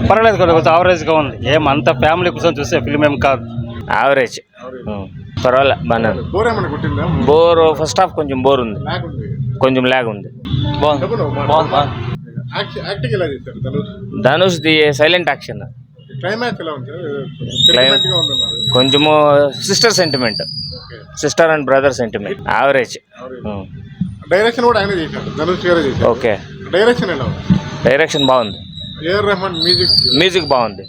పర్వాలేదు, కొంచెం యావరేజ్గా ఉంది. ఏమంత ఫ్యామిలీ కోసం చూసే ఫిల్మ్ ఏం కాదు, యావరేజ్. పర్వాలే, బాగానే ఉంది. బోర్ ఏమైనా కొట్టిందా? బోర్ ఫస్ట్ హాఫ్ కొంచెం బోర్ ఉంది, కొంచెం ల్యాగ్ ఉంది. యాక్టింగ్ ఎలా చేశారు Dhanush? Dhanush the silent action. Climax ఎలా ఉంది? సెంటిమెంట్ గా ఉందన్నారు. కొంచెము sister sentiment, sister and brother sentiment. Average. Direction కూడా ఆయన చేశారు, ధనుష్ గారే చేశారు. ఓకే. డైరెక్షన్ ఎలా ఉంది? డైరెక్షన్ బాగుంది. ఏఆర్ రెహమాన్ మ్యూజిక్ బాగుంది.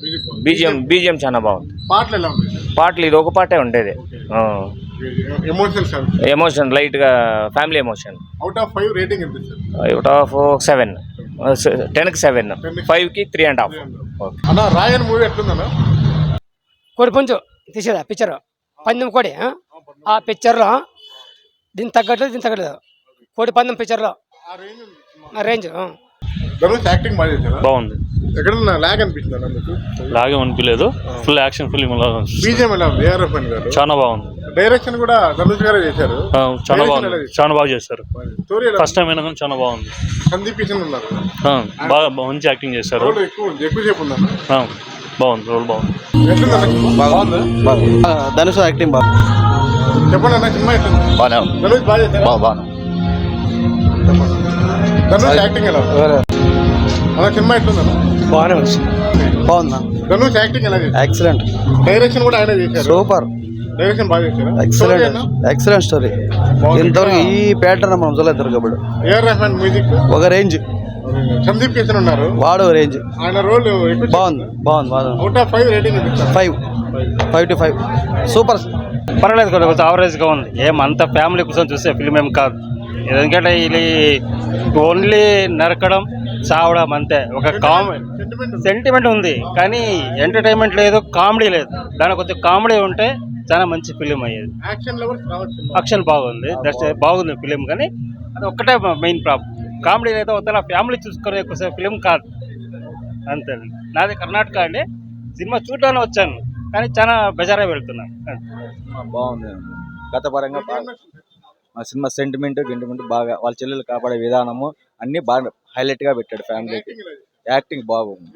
బీజిఎం చాలా బాగుంది. పాటలు ఎలా ఉంది? పాటలు ఇది ఒక పాటే ఉండేది. ఎమోషనల్ లైట్ గా family emotion. Out of 5 rating ఎంత సార్? అవుట్ ఆఫ్ 7, 10కి 7, 5కి 3.5. అన్న రాయన్ మూవీ ఎట్లుందన్నా? కోడి పుంజు తీసేదా పిక్చర్, పందెం కోడి. ఆ పిక్చర్లో దీనికి తగ్గట్లేదు కోడి పందెం పిక్చర్లో ఆ రేంజ్. ధనుష్ యాక్టింగ్ బాగా చేశారా? బాగుంది. ఎక్కడన్నా లాగ్ అనిపించిందా మీకు? లాగే అనిపించలేదు, ఫుల్ యాక్షన్ ఫిల్మ్ లాగా. బీజిఎం ఎలా ఉంది? ఏఆర్ రెహమాన్ గారు చాలా బాగుంది. డైరెక్షన్ కూడా ధనుష్ గారే చేశారు. చాలా బాగుంది, చాలా బాగా చేశారు. స్టోరీ ఫస్ట్ టైం అయినా కానీ చాలా బాగుంది. సందీప్ కిషన్ ఉన్నారు, బాగా మంచి యాక్టింగ్ చేశారు. ఎక్కువసేపు ఉందన్న. బాగుంది, రోల్ బాగుంది. బాగుంది. ధనుష్ యాక్టింగ్ బాగా. చెప్పండి అన్న, సినిమా ఎట్లుంది? ధనుష్ బాగా చేశారు. ధనుష్ యాక్టింగ్ ఎలా ఉంది? అన్న సినిమా ఎట్లుందన్న? బాగానే వచ్చింది, బాగుందా? ధనుష్ యాక్టింగ్ ఎలా చేశారు? ఎక్సలెంట్. డైరెక్షన్ కూడా ఆయన చేశారు. సూపర్. డైరెక్షన్ బాగా చేశారు. Excellent story. ఇంతవరకు ఈ ప్యాటర్న్ మనం చూడలేదు కాబట్టి. ఏఆర్ రెహమాన్ మ్యూజిక్ ఒక రేంజ్. సందీప్ కిషన్ ఉన్నారు, వాడు రేంజ్. ఆయన రోల్ బాగుంది. అవుట్ ఆఫ్ 5 రేటింగ్ ఇస్తారు. 5 to 5 సూపర్. పర్వాలేదు, కొంచెం యావరేజ్గా ఉంది. ఏమంత ఫ్యామిలీ కోసం చూసే ఫిల్మ్ ఏం కాదు. ఎందుకంటే ఇది ఓన్లీ నరకడం, చావడం అంతే. ఒక సెంటిమెంట్ ఉంది కానీ ఎంటర్టైన్మెంట్ లేదు, కామెడీ లేదు. దానికి కొంచెం కామెడీ ఉంటే చాలా మంచి ఫిలిం అయ్యేది. యాక్షన్ బాగుంది, బాగుంది ఫిలిం, కానీ అది ఒక్కటే మెయిన్ ప్రాబ్లం. కామెడీ అయితే వద్ద ఫ్యామిలీ చూసుకునే ఫిలిం కాదు, అంతే. నాది కర్ణాటక అండి. సినిమా చూడడానికి వచ్చాను కానీ చాలా బెజారా వెళ్తున్నాను. బాగుంది, గత పరంగా ఆ సినిమా సెంటిమెంట్ బాగా, వాళ్ళ చెల్లెలు కాపాడే విధానము అన్ని బాగా హైలైట్ గా పెట్టాడు. ఫ్యామిలీకి యాక్టింగ్ బాగుంది,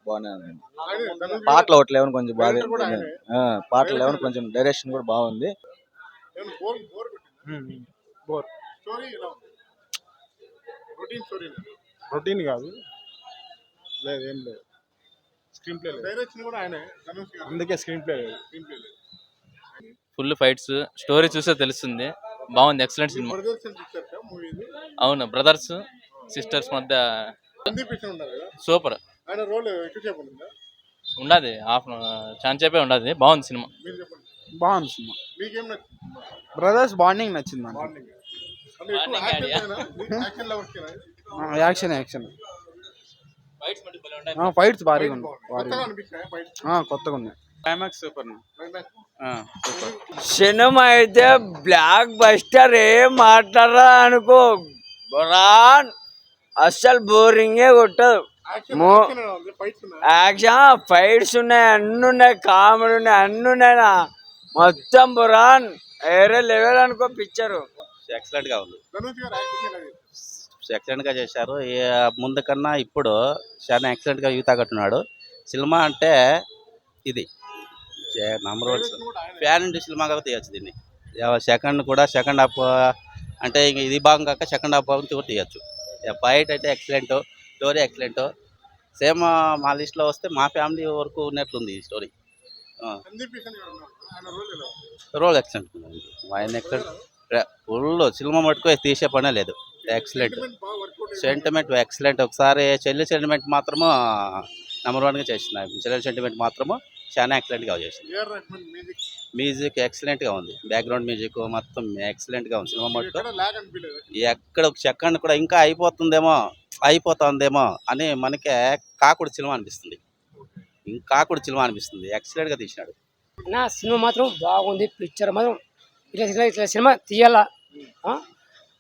బాగానే ఉంది. పాటలు ఒకటి లేవని కొంచెం బాగా, పాటలు లేవని కొంచెం డైరెక్షన్ కూడా బాగుంది. రొటీన్ కాదు, లేదు ఏం లేదు. స్క్రీన్ ప్లే డైరెక్షన్ కూడా ఆయనే, అందుకే స్క్రీన్ ప్లే లేదు. ఫుల్ ఫైట్స్, స్టోరీ చూస్తే తెలుస్తుంది. బాగుంది, ఎక్సలెంట్ సినిమా. అవును, బ్రదర్స్ సిస్టర్స్ మధ్య సూపర్. ఉండదు, హాఫ్ ఛాన్స్ చెప్పే ఉండదు. బాగుంది సినిమా. బాగుంది సినిమా. బ్రదర్స్ బాండింగ్ నచ్చింది. యాక్షన్ ఫైట్స్ భారీగా ఉంది, కొత్తగా ఉంది. Climax super. సినిమా అయితే బ్లాక్ బస్టర్. ఏం మాట్లాడరా అనుకో, బొరాన్ అస్సలు బోరింగే కొట్టదు. యాక్షన్ ఫైట్స్ ఉన్నాయి, అన్ని ఉన్నాయి, కామెడీ ఉన్నాయి, అన్ని ఉన్నాయి. మొత్తం బొరాన్ వేరే లెవెల్ అనుకో పిక్చరు. ఎక్సలెంట్ గా ఉంది, ఎక్సలెంట్ గా చేశారు. ముందు కన్నా ఇప్పుడు చాలా ఎక్సలెంట్ గా యూత్ కట్టున్నాడు. సినిమా అంటే ఇది నంబర్ 1 ఫ్యాన్ ఇంటి సినిమాగా తీయచ్చు దీన్ని. సెకండ్ హాఫ్ అంటే ఇది భాగం కాక సెకండ్ హాఫ్ భాగం కూడా తీయచ్చు. ఫైట్ అయితే ఎక్సలెంట్, స్టోరీ ఎక్సలెంట్. సేమ్ మా లిస్ట్లో వస్తే మా ఫ్యామిలీ వరకు ఉన్నట్లుంది ఈ స్టోరీ. రోల్ ఎక్సలెంట్, ఆయన ఎక్సలెంట్. ఫుల్ సినిమా మటుకు తీసే పనే లేదు. Excellent sentiment, excellent. ఒకసారి చెల్లి సెంటిమెంట్ మాత్రము నెంబర్ 1గా చేసింది. చెల్లి సెంటిమెంట్ మాత్రము చాలా ఎక్సలెంట్గా చేసింది. మ్యూజిక్ ఎక్సలెంట్గా ఉంది, బ్యాక్గ్రౌండ్ మ్యూజిక్ మొత్తం ఎక్సలెంట్గా ఉంది. సినిమా మటుకు ఎక్కడ ఒక సెకండ్ కూడా ఇంకా అయిపోతుందేమో అని మనకే కాకుడు సినిమా అనిపిస్తుంది. కాకుడు సినిమా అనిపిస్తుంది. ఎక్సలెంట్గా తీసినాడు. నా సినిమా మాత్రం బాగుంది. పిక్చర్ మాత్రం ఇట్లా సినిమా తీయాలా.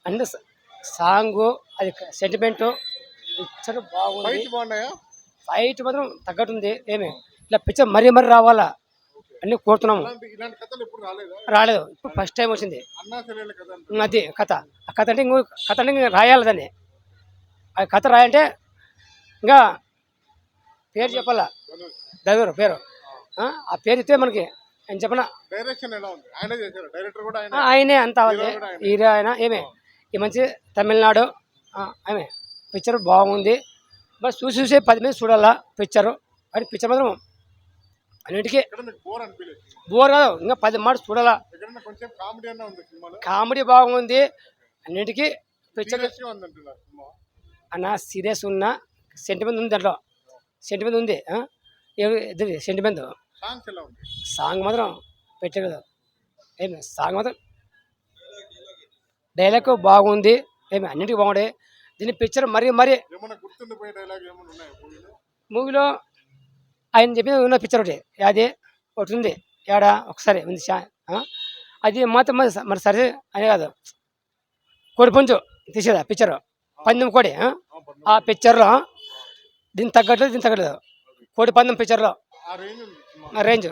అండ్ సాంగ్, అది సెంటిమెంట్, పిక్చర్ బాగుంది. ఫైట్ మాత్రం తగ్గట్టుంది. ఏమి ఇట్లా పిక్చర్ మరీ రావాలా అన్ని కోరుతున్నాము. రాలేదు, ఇప్పుడు ఫస్ట్ టైం వచ్చింది. అది కథ. ఆ కథ అంటే కథ అంటే రాయాలి దాన్ని. ఆ కథ రాయంటే ఇంకా పేరు చెప్పాలా ధనుర్ పేరు ఆ పేరు ఇస్తే మనకి ఏం చెప్పనా డైరెక్షన్ ఎలా ఉంది? ఆయనే చేశారు, డైరెక్టర్ కూడా ఆయన. ఆయనే అంతా ఉంది హీరో కూడా ఆయనే. హీరో ఆయన ఏమే ఈ మంచి తమిళనాడు ఆమె పిక్చర్ బాగుంది బస్ చూసి 10 మంది చూడాలా పిక్చరు అది పిక్చర్ మాత్రం అన్నిటికీ ఇక్కడ మీకు బోర్ అనిపించలేదు? బోర్ కాదు ఇంకా 10 మాట చూడాలా ఎక్కడన్నా కొంచెం కామెడీ అన్న ఉంది సినిమాలో? కామెడీ బాగుంది అన్నిటికీ పిక్చర్ సీరియస్గా ఉందంటున్నారు సినిమా. అన్న సీరియస్ ఉన్న సెంటిమెంట్ ఉంది దాంట్లో సెంటిమెంట్ ఉంది ఇది సెంటిమెంట్ సాంగ్స్ ఎలా ఉంది? సాంగ్ మాత్రం పెట్టే కదా ఏమి సాంగ్ మాత్రం డైలాగ్ బాగుంది ఏమి అన్నింటికి బాగుండే దీని పిక్చర్ మరీ ఏమన్నా గుర్తుండిపోయే డైలాగ్ ఏమన్నా ఉన్నాయా మూవీలో? మూవీలో ఆయన చెప్పిన ఉన్న పిక్చర్ ఒకటి ఒకటి ఉంది ఏడ ఒకసారి ఉంది అది మాత్రం మరి సరే అనే కాదు కోడి పుంజు తీసేదా పిక్చర్ పందెం కోడి ఆ పిక్చర్లో దీనికి తగ్గట్లేదు కోడి పందెం పిక్చర్లో ఆ రేంజ్ ఉంది సినిమా. రేంజ్